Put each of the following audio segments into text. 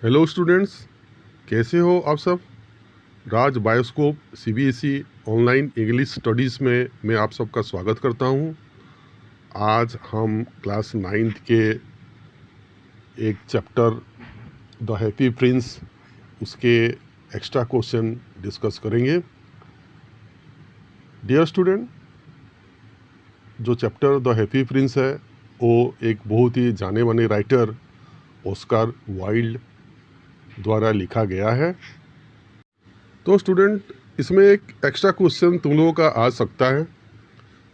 Hello students, कैसे हो आप सब। Raj Bioscope CBSE online English studies में मैं आप सबका स्वागत करता हूं। आज हम क्लास 9th के एक चैप्टर द हैप्पी प्रिंस उसके एक्स्ट्रा क्वेश्चन डिस्कस करेंगे। डियर स्टूडेंट, जो चैप्टर द हैप्पी प्रिंस है वो एक बहुत ही जाने माने राइटर ऑस्कर वाइल्ड द्वारा लिखा गया है। तो स्टूडेंट, इसमें एक एक्स्ट्रा क्वेश्चन तुम लोगों का आ सकता है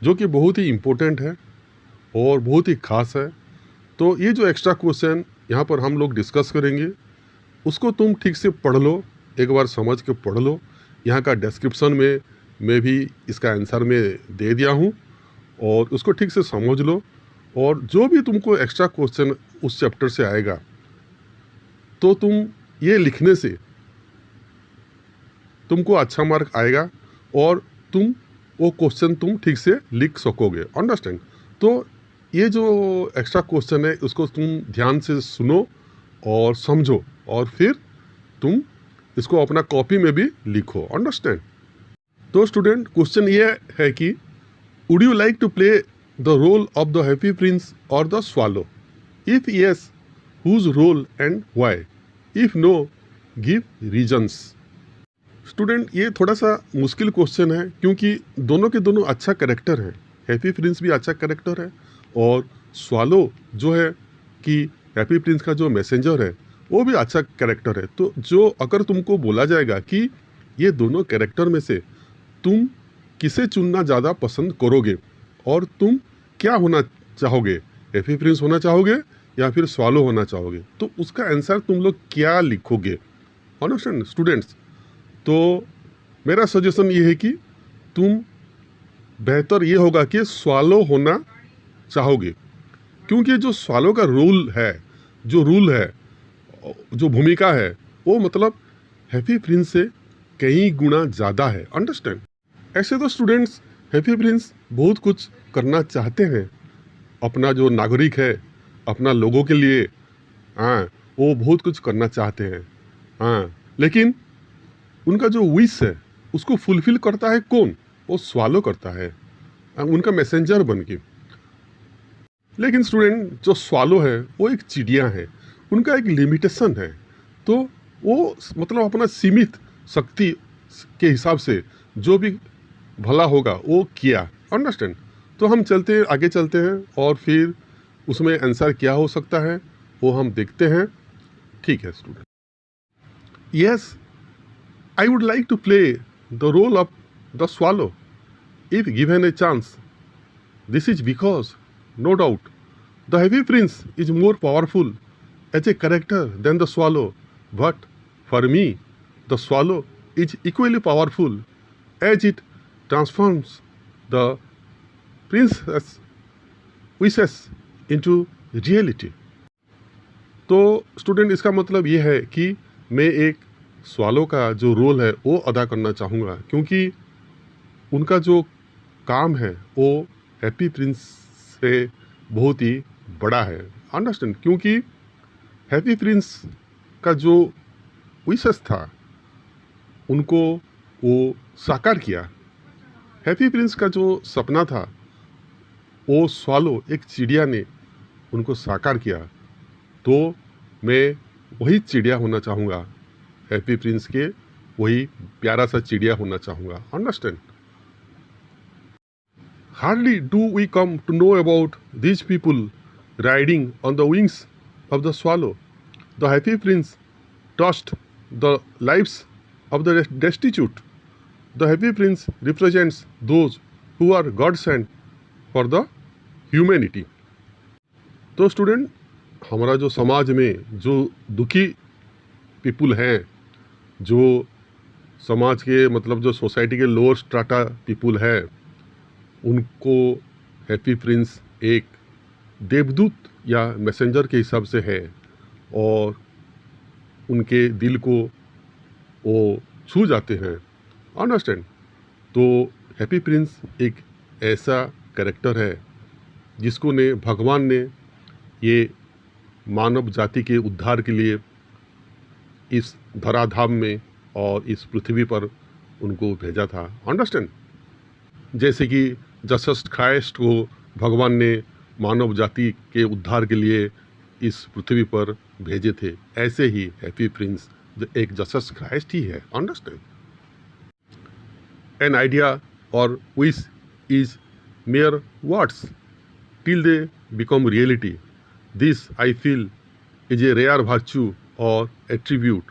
जो कि बहुत ही इम्पोर्टेंट है और बहुत ही ख़ास है। तो ये जो एक्स्ट्रा क्वेश्चन यहाँ पर हम लोग डिस्कस करेंगे उसको तुम ठीक से पढ़ लो, एक बार समझ के पढ़ लो। यहाँ का डिस्क्रिप्शन में मैं भी इसका आंसर में दे दिया हूँ और उसको ठीक से समझ लो। और जो भी तुमको एक्स्ट्रा क्वेश्चन उस चैप्टर से आएगा तो तुम ये लिखने से तुमको अच्छा मार्क आएगा और तुम वो क्वेश्चन तुम ठीक से लिख सकोगे। अंडरस्टैंड। तो ये जो एक्स्ट्रा क्वेश्चन है उसको तुम ध्यान से सुनो और समझो और फिर तुम इसको अपना कॉपी में भी लिखो। अंडरस्टैंड। तो स्टूडेंट, क्वेश्चन ये है कि would you like to play the role of the Happy Prince और the swallow? If yes, whose role and why? If no, give reasons. Student, ये थोड़ा सा मुश्किल क्वेश्चन है क्योंकि दोनों के दोनों अच्छा कैरेक्टर है। हैप्पी प्रिंस भी अच्छा कैरेक्टर है और स्वालो जो है कि हैप्पी प्रिंस का जो मैसेंजर है वो भी अच्छा कैरेक्टर है। तो जो अगर तुमको बोला जाएगा कि ये दोनों कैरेक्टर में से तुम किसे चुनना ज़्यादा पसंद करोगे और तुम क्या होना चाहोगे, हैप्पी प्रिंस होना चाहोगे या फिर स्वालो होना चाहोगे, तो उसका आंसर तुम लोग क्या लिखोगे। Understand students. तो मेरा सजेशन ये है कि तुम बेहतर ये होगा कि स्वालो होना चाहोगे क्योंकि जो स्वालो का रूल है, जो रूल है, जो भूमिका है वो मतलब हैप्पी प्रिंस से कई गुना ज़्यादा है। अंडरस्टैंड। ऐसे तो स्टूडेंट्स हैप्पी प्रिंस बहुत कुछ करना चाहते हैं, अपना जो नागरिक है, अपना लोगों के लिए, हाँ, वो बहुत कुछ करना चाहते हैं, हाँ, लेकिन उनका जो विश है उसको फुलफिल करता है कौन? वो स्वालो करता है, उनका मैसेंजर बन के। लेकिन स्टूडेंट, जो स्वालो है वो एक चिड़िया है, उनका एक लिमिटेशन है। तो वो मतलब अपना सीमित शक्ति के हिसाब से जो भी भला होगा वो किया। अंडरस्टैंड। तो हम चलते हैं, आगे चलते हैं और फिर उसमें आंसर क्या हो सकता है वो हम देखते हैं। ठीक है student. Yes, I would like to play the role of the swallow if given a chance. This is because, no doubt, the Happy Prince is more powerful as a character than the swallow. But for me, the swallow is equally powerful as it transforms the princess wishes into reality. तो student, इसका मतलब ये है कि मैं एक swallow का जो रोल है वो अदा करना चाहूँगा क्योंकि उनका जो काम है वो हैप्पी प्रिंस से बहुत ही बड़ा है। अंडरस्टैंड। क्योंकि हैप्पी प्रिंस का जो विशेष था उनको वो साकार किया। हैप्पी प्रिंस का जो सपना था वो स्वालो, एक चिड़िया ने उनको साकार किया। तो मैं वही चिड़िया होना चाहूँगा, हैप्पी प्रिंस के वही प्यारा सा चिड़िया होना चाहूँगा। Understand. Hardly do we come to know about these people riding on the wings of the swallow. The Happy Prince touched the lives of the destitute. The Happy Prince represents those who are god sent for the humanity. तो student, हमारा जो समाज में जो दुखी people हैं, जो समाज के मतलब जो सोसाइटी के लोअर स्ट्राटा पीपुल है, उनको हैप्पी प्रिंस एक देवदूत या मैसेंजर के हिसाब से है और उनके दिल को वो छू जाते हैं। अंडरस्टैंड। तो हैप्पी प्रिंस एक ऐसा कैरेक्टर है जिसको भगवान ने ये मानव जाति के उद्धार के लिए इस धराधाम में और इस पृथ्वी पर उनको भेजा था। अंडरस्टैंड? जैसे कि जीसस क्राइस्ट को भगवान ने मानव जाति के उद्धार के लिए इस पृथ्वी पर भेजे थे, ऐसे ही हैप्पी प्रिंस जो एक जीसस क्राइस्ट ही है। अंडरस्टैंड? एन आइडिया और wish is mere words till they become reality. This, I feel, is a rare virtue or attribute.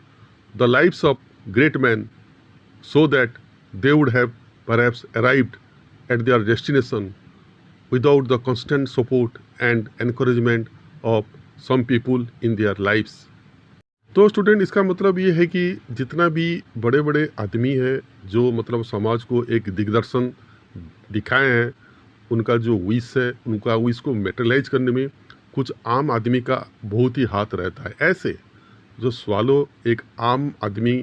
The lives of great men so that they would have perhaps arrived at their destination without the constant support and encouragement of some people in their lives. तो student, इसका मतलब ये है कि जितना भी बड़े बड़े आदमी हैं जो मतलब समाज को एक दिग्दर्शन दिखाए हैं, उनका जो विश है, उनका विश को मेटेरियलाइज करने में कुछ आम आदमी का बहुत ही हाथ रहता है। ऐसे जो स्वालो एक आम आदमी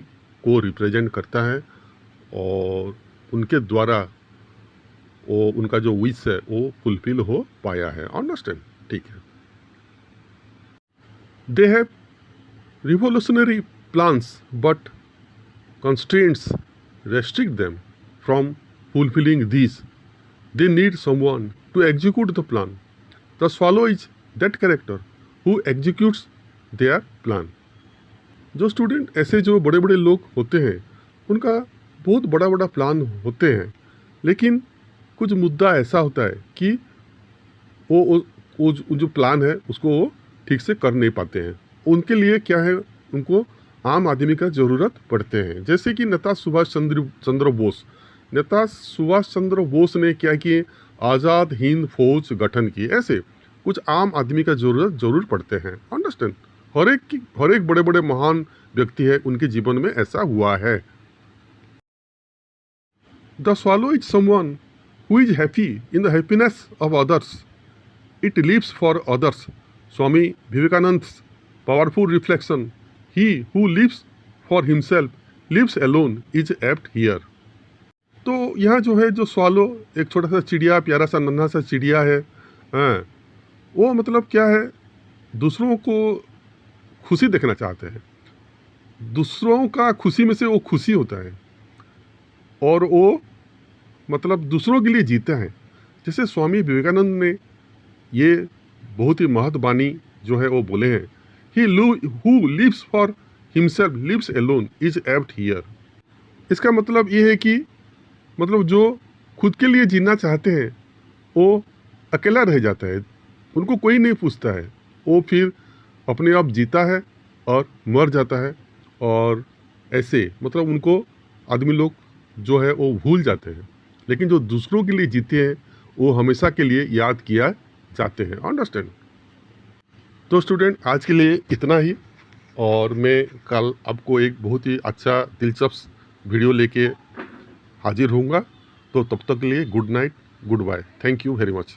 को रिप्रेजेंट करता है और उनके द्वारा वो उनका जो विश है वो फुलफिल हो पाया है। अंडरस्टैंड? ठीक है। They have revolutionary plans but constraints restrict them from fulfilling these. They need someone to execute the plan. The swallow is that character who executes their plan. जो स्टूडेंट ऐसे जो बड़े बड़े लोग होते हैं उनका बहुत बड़ा बड़ा प्लान होते हैं, लेकिन कुछ मुद्दा ऐसा होता है कि वो जो प्लान है उसको वो ठीक से कर नहीं पाते हैं। उनके लिए क्या है, उनको आम आदमी का ज़रूरत पड़ते हैं। जैसे कि नेता सुभाष चंद्र बोस ने क्या किए, आज़ाद हिंद फौज गठन की। ऐसे कुछ आम आदमी का जरूर पड़ते हैं। अंडरस्टैंड? हर एक बड़े बड़े महान व्यक्ति है, उनके जीवन में ऐसा हुआ है। The swallow is someone who is happy in the happiness of others. It lives for others. Swami Vivekananda powerful reflection, he who lives for himself lives alone is apt here. तो यहाँ जो है, जो स्वालो एक छोटा सा चिड़िया, प्यारा सा नन्हा सा चिड़िया है, हाँ, वो मतलब क्या है, दूसरों को खुशी देखना चाहते हैं। दूसरों का खुशी में से वो खुशी होता है और वो मतलब दूसरों के लिए जीता है। जैसे स्वामी विवेकानंद ने ये बहुत ही महत्वाणी जो है वो बोले हैं, He who lives for himself lives alone is apt here. इसका मतलब ये है कि मतलब जो खुद के लिए जीना चाहते हैं वो अकेला रह जाता है, उनको कोई नहीं पूछता है, वो फिर अपने आप जीता है और मर जाता है। और ऐसे मतलब उनको आदमी लोग जो है वो भूल जाते हैं, लेकिन जो दूसरों के लिए जीते हैं वो हमेशा के लिए याद किया जाते हैं। अंडरस्टैंड? तो स्टूडेंट, आज के लिए इतना ही, और मैं कल आपको एक बहुत ही अच्छा दिलचस्प वीडियो लेके हाजिर होऊंगा। तो तब तक के लिए good night, good bye, thank you very much.